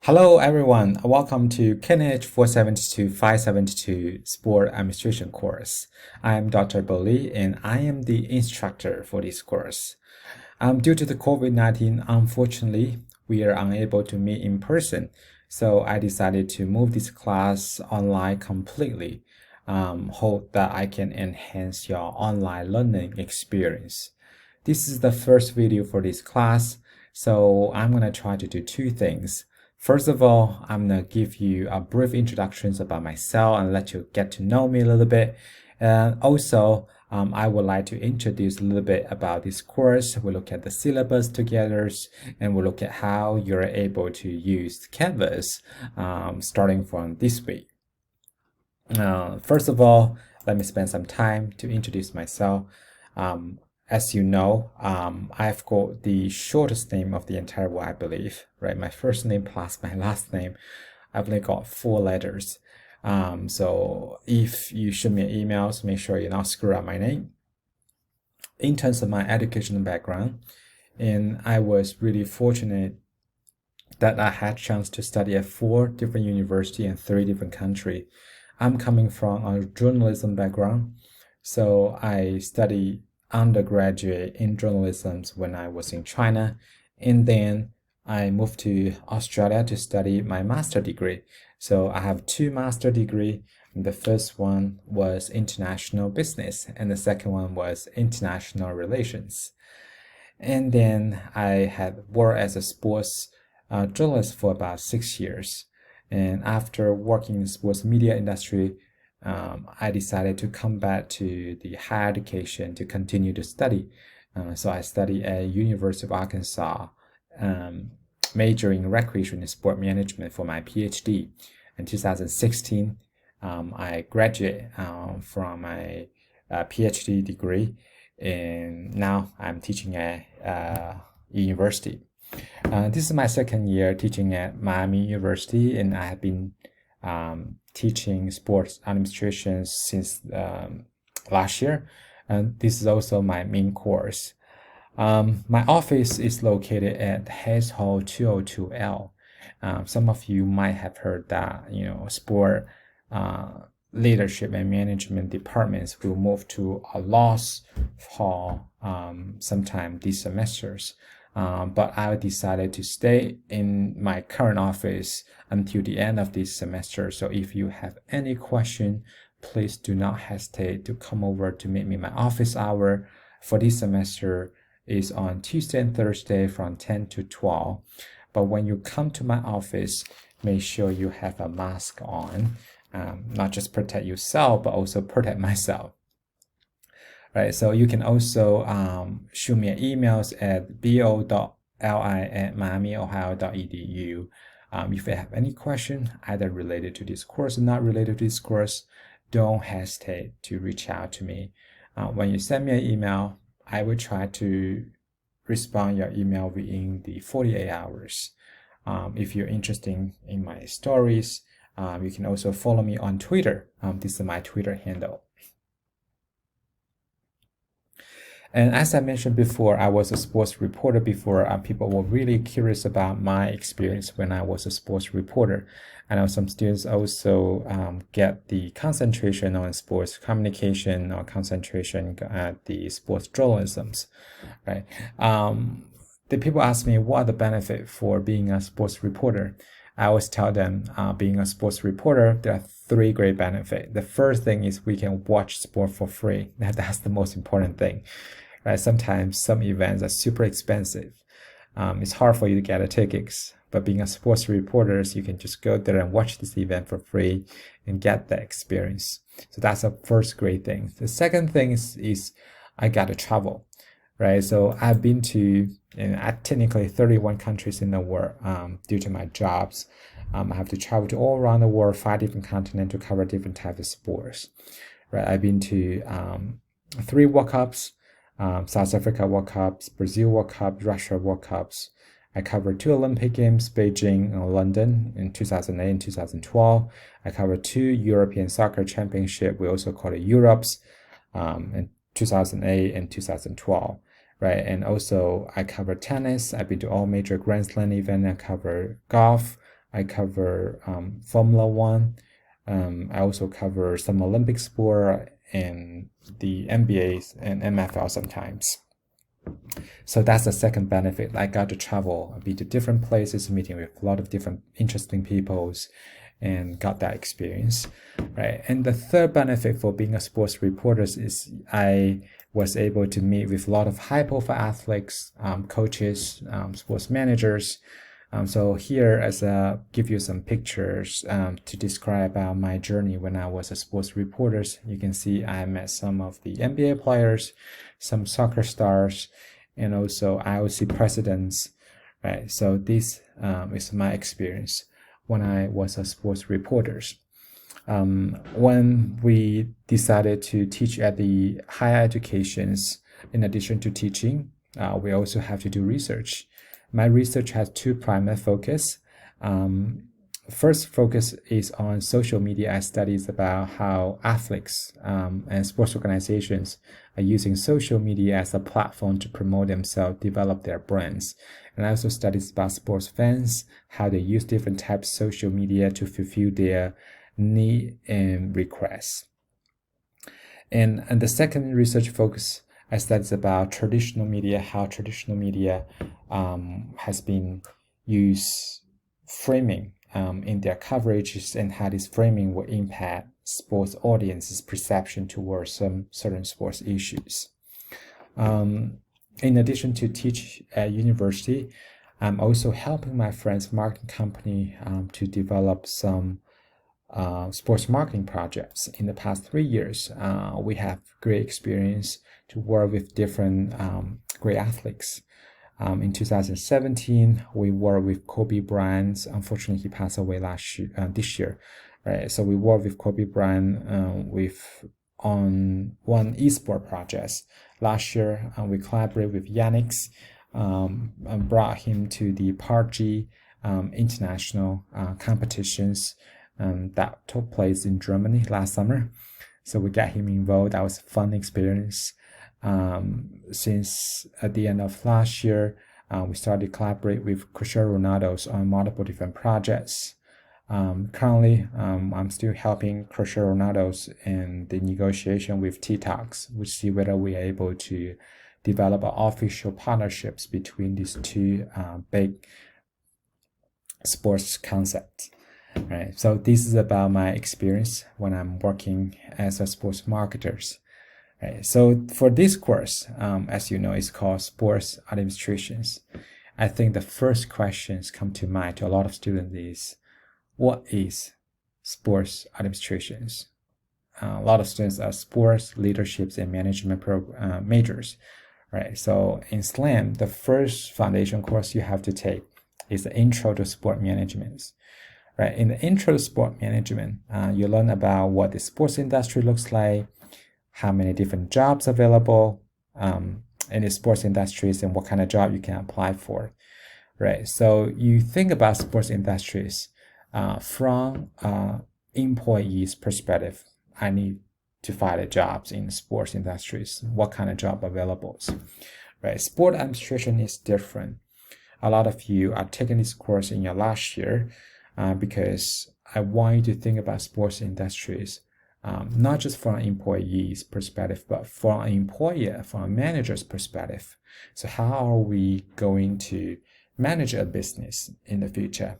Hello everyone, welcome to KNH 472-572 Sport Administration course. I am Dr. Boli and I am the instructor for this course. Due to the COVID-19, unfortunately, we are unable to meet in person, so I decided to move this class online completely. Hope that I can enhance your online learning experience. This is the first video for this class, so I'm going to try to do two things. First of all, I'm going to give you a brief introductions about myself and let you get to know me a little bit. And also, I would like to introduce a little bit about this course. We'll look at the syllabus together and we'll look at how you're able to use Canvas starting from this week. First of all, let me spend some time to introduce myself. As you know, I've got the shortest name of the entire world, I believe, right? My first name plus my last name, I've only got 4 letters. So if you shoot me emails, make sure you not screw up my name. In terms of my educational background, and I was really fortunate that I had chance to study at 4 different universities in 3 different countries. I'm coming from a journalism background, so I studied undergraduate in journalism when I was in China, and then I moved to Australia to study my master degree. So I have 2 master degree. The first one was international business and the second one was international relations. And then I had worked as a sports journalist for about 6 years. And after working in the sports media industry, I decided to come back to the higher education to continue to study. So I studied at University of Arkansas, majoring in recreation and sport management for my PhD. In 2016, I graduated from my PhD degree, and now I'm teaching at university. This is my second year teaching at Miami University, and I have been teaching sports administration since last year, and this is also my main course. My office is located at Hayes Hall 202L. Some of you might have heard that sport leadership and management departments will move to a Laws Hall sometime these semesters. But I decided to stay in my current office until the end of this semester. So if you have any question, please do not hesitate to come over to meet me. My office hour for this semester is on Tuesday and Thursday from 10 to 12. But when you come to my office, make sure you have a mask on, not just protect yourself, but also protect myself. Right, so you can also shoot me emails at bo.li@miamiohio.edu. If you have any question, either related to this course or not related to this course, don't hesitate to reach out to me. When you send me an email, I will try to respond your email within the 48 hours. If you're interested in my stories, you can also follow me on Twitter. This is my Twitter handle. And as I mentioned before, I was a sports reporter before. People were really curious about my experience when I was a sports reporter. I know some students also get the concentration on sports communication or concentration at the sports journalisms, right? The people ask me what are the benefits for being a sports reporter. I always tell them being a sports reporter, there are 3 great benefits. The first thing is we can watch sport for free. That's the most important thing. Right? Sometimes some events are super expensive. It's hard for you to get tickets, but being a sports reporter, you can just go there and watch this event for free and get that experience. So that's the first great thing. The second thing is I got to travel, right? So I've been to technically 31 countries in the world due to my jobs. I have to travel to all around the world, 5 different continents to cover different types of sports, right? I've been to 3 World Cups, South Africa World Cups, Brazil World Cup, Russia World Cups. I covered 2 Olympic Games, Beijing and London in 2008 and 2012. I covered 2 European Soccer Championship. We also call it Europes in 2008 and 2012. Right, and also I cover tennis. I've been to all major Grand Slam events. I cover golf. I cover Formula One. I also cover some Olympic sport and the NBAs and MFL sometimes. So that's the second benefit. I got to travel, be to different places, meeting with a lot of different interesting peoples, and got that experience, right? And the third benefit for being a sports reporter is I was able to meet with a lot of high-profile athletes, coaches, sports managers. So here, as give you some pictures to describe about my journey when I was a sports reporter. You can see I met some of the NBA players, some soccer stars, and also IOC presidents, right? So this is my experience when I was a sports reporter. When we decided to teach at the higher educations, in addition to teaching, we also have to do research. My research has two primary focus. First focus is on social media studies about how athletes and sports organizations are using social media as a platform to promote themselves, develop their brands. And I also studies about sports fans, how they use different types of social media to fulfill their need and requests. And the second research focus I studied about traditional media, how traditional media has been used framing in their coverages, and how this framing will impact sports audiences' perception towards some certain sports issues. In addition to teach at university, I'm also helping my friend's marketing company to develop some sports marketing projects. In the past 3 years, we have great experience to work with different great athletes. In 2017, we worked with Kobe Bryant. Unfortunately, he passed away this year. Right, so we worked with Kobe Bryant on one esport project. Last year, we collaborated with Yannick and brought him to the PARG international competitions that took place in Germany last summer. So we got him involved. That was a fun experience. Since at the end of last year, we started to collaborate with Cristiano Ronaldo on multiple different projects. Currently, I'm still helping Cristiano Ronaldo in the negotiation with TikToks, which see whether we are able to develop official partnerships between these two big sports concepts. Right. So this is about my experience when I'm working as a sports marketer. Right. So for this course, as you know, it's called Sports Administrations. I think the first questions come to mind to a lot of students is, what is sports administrations? A lot of students are sports, leaderships, and management majors. Right. So in SLAM, the first foundation course you have to take is the Intro to Sport Management. Right. In the Intro to Sport Management, you learn about what the sports industry looks like, how many different jobs available in the sports industries, and what kind of job you can apply for. Right. So you think about sports industries from employees' perspective. I need to find a jobs in sports industries. What kind of job available? Right. Sport administration is different. A lot of you are taking this course in your last year because I want you to think about sports industries, not just from an employee's perspective, but from an employer, from a manager's perspective. So how are we going to manage a business in the future?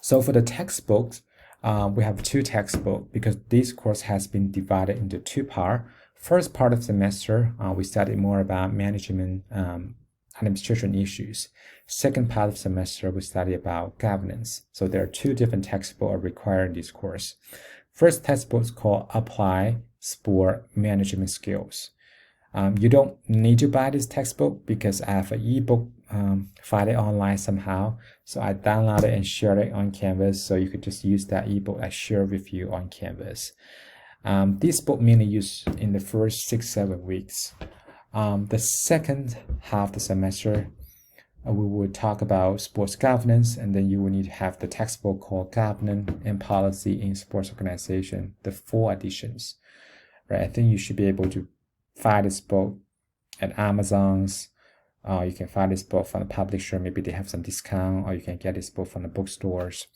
So for the textbooks, we have two textbooks because this course has been divided into two parts. First part of the semester, we studied more about management administration issues. Second part of the semester, we study about governance. So there are two different textbooks required in this course. First textbook is called Apply Sport Management Skills. You don't need to buy this textbook because I have an ebook find it online somehow. So I downloaded it and shared it on Canvas. So you could just use that ebook I share with you on Canvas. This book mainly used in the first 6-7 weeks. The second half of the semester, we will talk about sports governance, and then you will need to have the textbook called Governance and Policy in Sports Organization, the 4 editions. Right? I think you should be able to find this book at Amazon's You can find this book from the publisher. Maybe they have some discount, or you can get this book from the bookstores.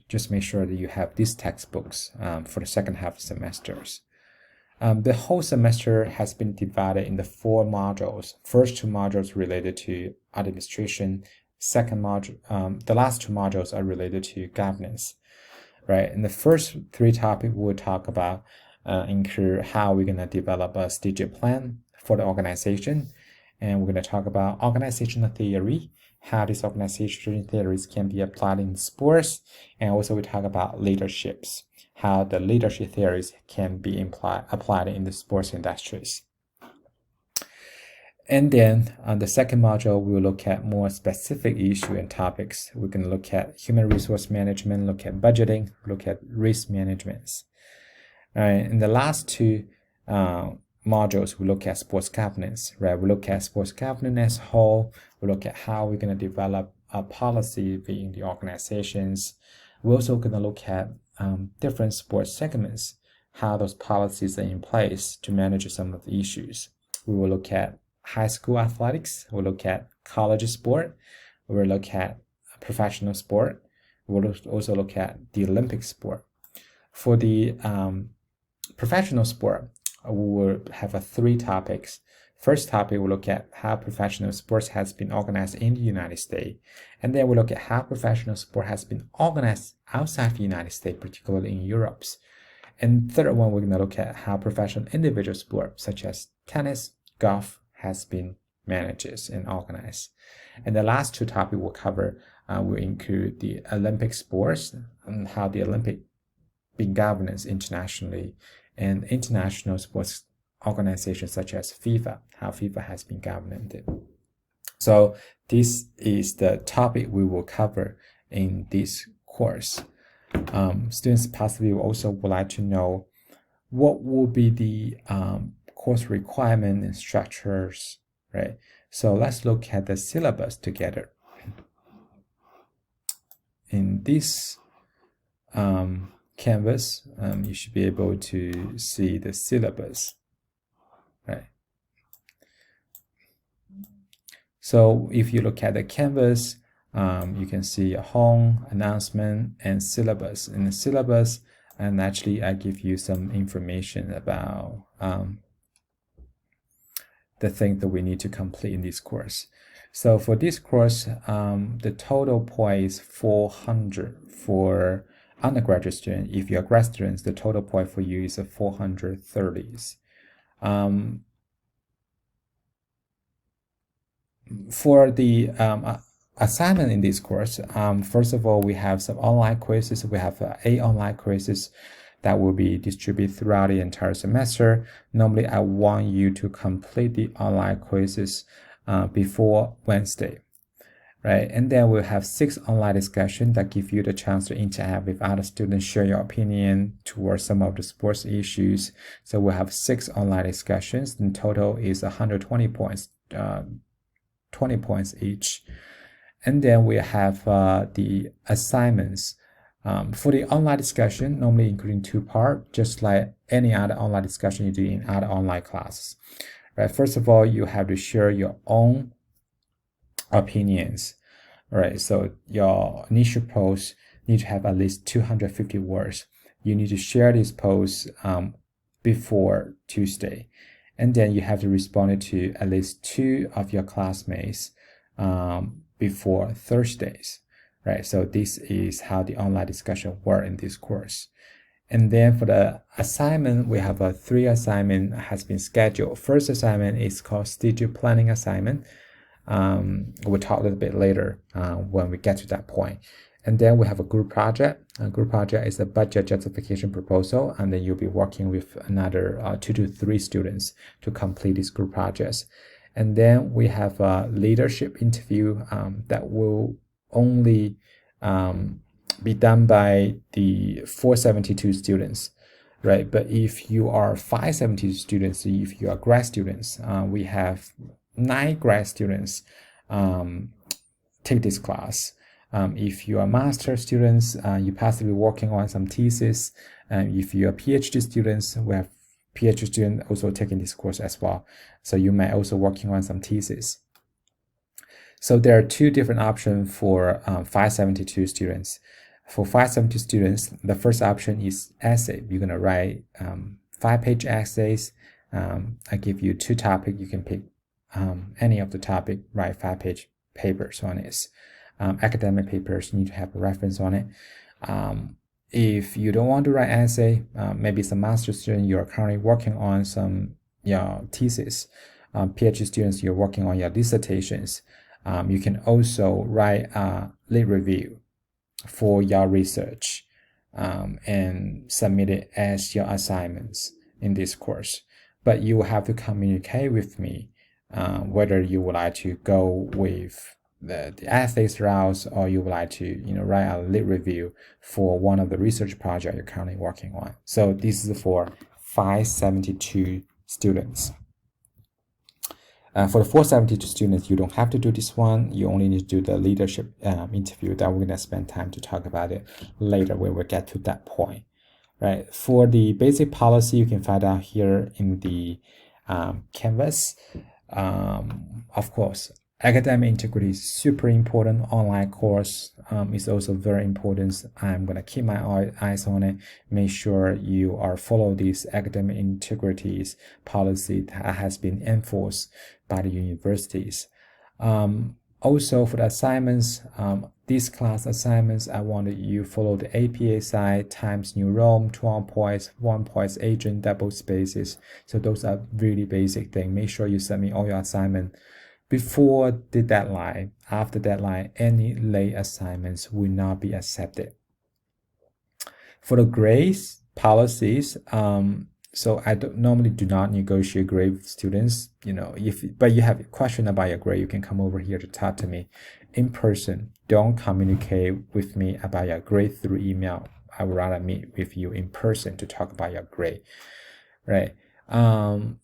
Just make sure that you have these textbooks for the second half of semesters. The whole semester has been divided into 4 modules. First 2 modules related to administration. Second module, the last 2 modules are related to governance, right? In the first 3 topics, we'll talk about include how we're going to develop a strategic plan for the organization. And we're going to talk about organizational theory, how these organizational theories can be applied in sports. And also we talk about leaderships, how the leadership theories can be applied in the sports industries. And then on the second module, we'll look at more specific issues and topics. We're going to look at human resource management, look at budgeting, look at risk management. All right, in the last 2 modules, we look at sports governance, right? We look at sports governance as a whole. We look at how we're going to develop a policy within the organizations. We're also going to look at different sports segments, how those policies are in place to manage some of the issues. We will look at high school athletics. We'll look at college sport. We'll look at professional sport. We'll also look at the Olympic sport. For the professional sport, we will have 3 topics. First topic, we'll look at how professional sports has been organized in the United States. And then we'll look at how professional sport has been organized outside the United States, particularly in Europe. And third one, we're going to look at how professional individual sports, such as tennis, golf, has been managed and organized. And the last 2 topics we'll cover will include the Olympic sports and how the Olympic been governed internationally, and international sports organizations such as FIFA, how FIFA has been governed. So this is the topic we will cover in this course. Students possibly also would like to know what will be the course requirement and structures, right? So let's look at the syllabus together. In this canvas, you should be able to see the syllabus, right? So if you look at the canvas, you can see a home, announcement, and syllabus. In the syllabus, and actually I give you some information about the thing that we need to complete in this course. So for this course, the total point is 400 for undergraduate student. If you're a grad student, the total point for you is 430. For the assignment in this course, first of all, we have some online quizzes. We have 8 online quizzes that will be distributed throughout the entire semester. Normally, I want you to complete the online quizzes before Wednesday, right? And then we'll have 6 online discussions that give you the chance to interact with other students, share your opinion towards some of the sports issues. So we'll have 6 online discussions. In total is 120 points, 20 points each. And then we have the assignments. For the online discussion, normally including 2 parts, just like any other online discussion you do in other online classes. Right? First of all, you have to share your own opinions. Right? So your initial post need to have at least 250 words. You need to share this post before Tuesday. And then you have to respond to at least 2 of your classmates before Thursdays. Right, so this is how the online discussion works in this course. And then for the assignment, we have 3 assignment has been scheduled. First assignment is called strategic planning assignment. We'll talk a little bit later when we get to that point. And then we have a group project. A group project is a budget justification proposal, and then you'll be working with another 2 to 3 students to complete these group projects. And then we have a leadership interview that will only be done by the 472 students, right? But if you are 572 students, if you are grad students, we have 9 grad students take this class. If you are master students, you possibly working on some thesis. If you are PhD students, we have PhD student also taking this course as well. So you may also working on some thesis. So there are two different options for 572 students. For 572 students, the first option is essay. You're going to write 5-page essays. I give you 2 topics. You can pick any of the topic, write 5-page papers on it. Academic papers, you need to have a reference on it. If you don't want to write essay, maybe it's a master's student, you're currently working on some thesis. PhD students, you're working on your dissertations. You can also write a lit review for your research and submit it as your assignments in this course. But you will have to communicate with me whether you would like to go with the ethics routes, or you would like to write a lit review for one of the research projects you're currently working on. So this is for 572 students. For the 472 students, you don't have to do this one. You only need to do the leadership interview that we're going to spend time to talk about it later when we get to that point. Right. For the basic policy, you can find out here in the Canvas. Of course, academic integrity is super important. Online course is also very important. I'm going to keep my eyes on it. Make sure you are follow this academic integrity policy that has been enforced by the universities. Also for the assignments, these class assignments, I wanted you follow the APA side, Times New Roman, 12 points, 1 point agent, double spaces. So those are really basic things. Make sure you submit all your assignment before the deadline. After deadline, any late assignments will not be accepted. For the grades policies, so I normally do not negotiate grade with students. But you have a question about your grade, you can come over here to talk to me in person. Don't communicate with me about your grade through email. I would rather meet with you in person to talk about your grade, right?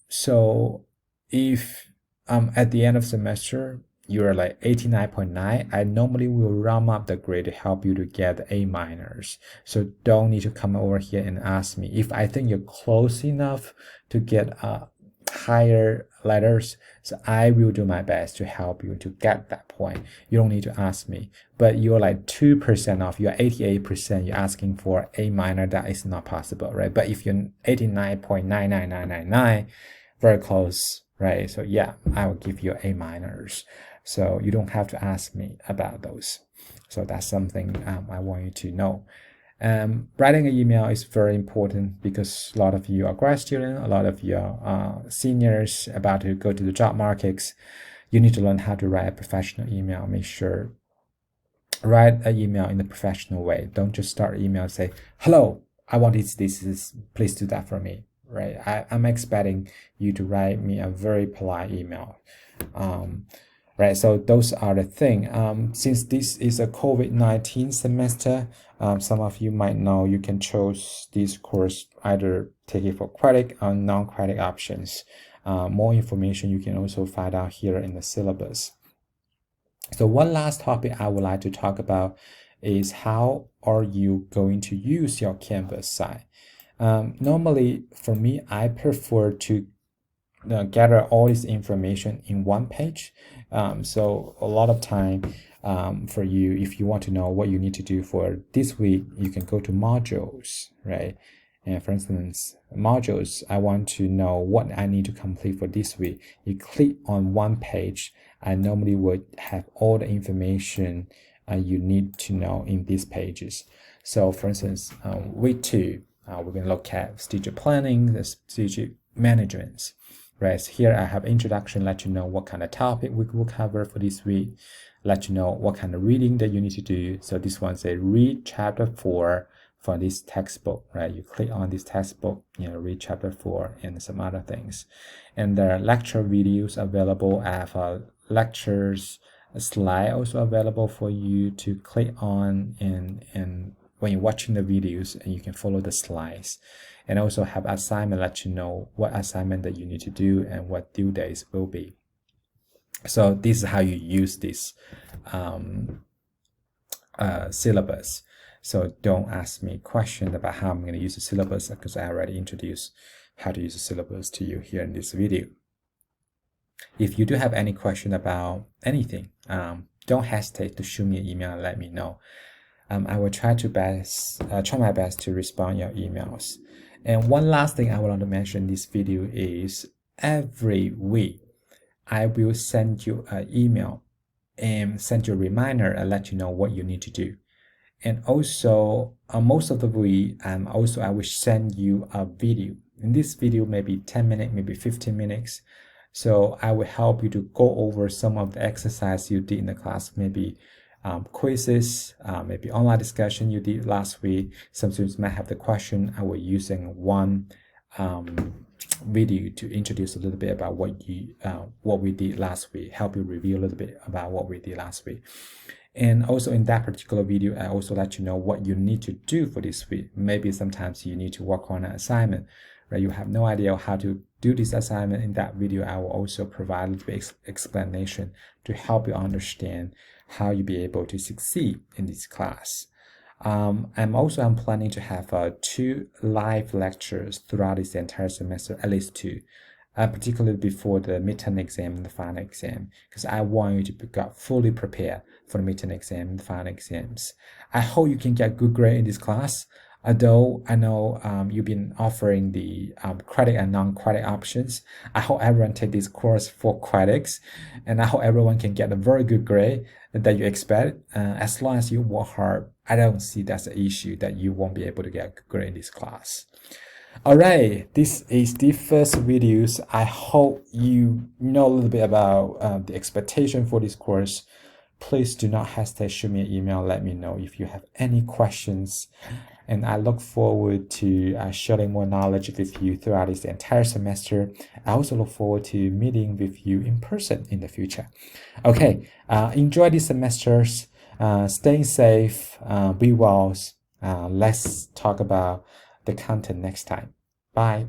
So if at the end of semester you're like 89.9, I normally will round up the grade to help you to get A minors. So don't need to come over here and ask me. If I think you're close enough to get higher letters, so I will do my best to help you to get that point. You don't need to ask me. But you're like 2% off, you're 88%, you're asking for A minor, that is not possible, right? But if you're 89.99999, very close, right? So yeah, I will give you A minors. So you don't have to ask me about those. So that's something I want you to know. Writing an email is very important because a lot of you are grad students, a lot of you are seniors about to go to the job markets. You need to learn how to write a professional email. Make sure write an email in a professional way. Don't just start an email and say, hello, I want this, please do that for me, right? I'm expecting you to write me a very polite email. Right, so those are the thing. Since this is a COVID-19 semester, some of you might know you can choose this course, either take it for credit or non-credit options. More information you can also find out here in the syllabus. So one last topic I would like to talk about is how are you going to use your Canvas site. Normally, for me, I prefer to gather all this information in one page. So a lot of time for you, if you want to know what you need to do for this week, you can go to modules, right? And for instance, modules, I want to know what I need to complete for this week. You click on one page, I normally would have all the information you need to know in these pages. So for instance, week 2, we're going to look at strategic planning, the strategic management. Right, so here I have introduction, let you know what kind of topic we will cover for this week, let you know what kind of reading that you need to do. So this one says read chapter 4 for this textbook, right? You click on this textbook, read chapter 4 and some other things. And there are lecture videos available. I have lectures slide also available for you to click on and when you're watching the videos, and you can follow the slides. And also have assignment, let you know what assignment that you need to do and what due dates will be. So this is how you use this syllabus. So don't ask me questions about how I'm going to use the syllabus because I already introduced how to use the syllabus to you here in this video. If you do have any question about anything, don't hesitate to shoot me an email and let me know. I will try my best to respond your emails. And one last thing I want to mention in this video is every week I will send you an email and send you a reminder and let you know what you need to do. And also most of the week, I will send you a video. In this video, maybe 10 minutes, maybe 15 minutes. So I will help you to go over some of the exercise you did in the class, maybe quizzes, maybe online discussion you did last week. Some students might have the question. I will using one video to introduce a little bit about what we did last week, help you review a little bit about what we did last week. And also in that particular video, I also let you know what you need to do for this week. Maybe sometimes you need to work on an assignment, right? You have no idea how to do this assignment. In that video, I will also provide a little bit explanation to help you understand how you'll be able to succeed in this class. I'm planning to have 2 live lectures throughout this entire semester, at least 2. Particularly before the midterm exam and the final exam, because I want you to get fully prepared for the midterm exam and the final exams. I hope you can get good grade in this class. Although I know you've been offering the credit and non-credit options, I hope everyone take this course for credits, and I hope everyone can get a very good grade that you expect. As long as you work hard, I don't see that's an issue that you won't be able to get a good grade in this class. Alright, this is the first videos. I hope you know a little bit about the expectation for this course. Please do not hesitate to shoot me an email. Let me know if you have any questions. And I look forward to sharing more knowledge with you throughout this entire semester. I also look forward to meeting with you in person in the future. Okay, enjoy these semesters. Stay safe, be well. Let's talk about the content next time. Bye.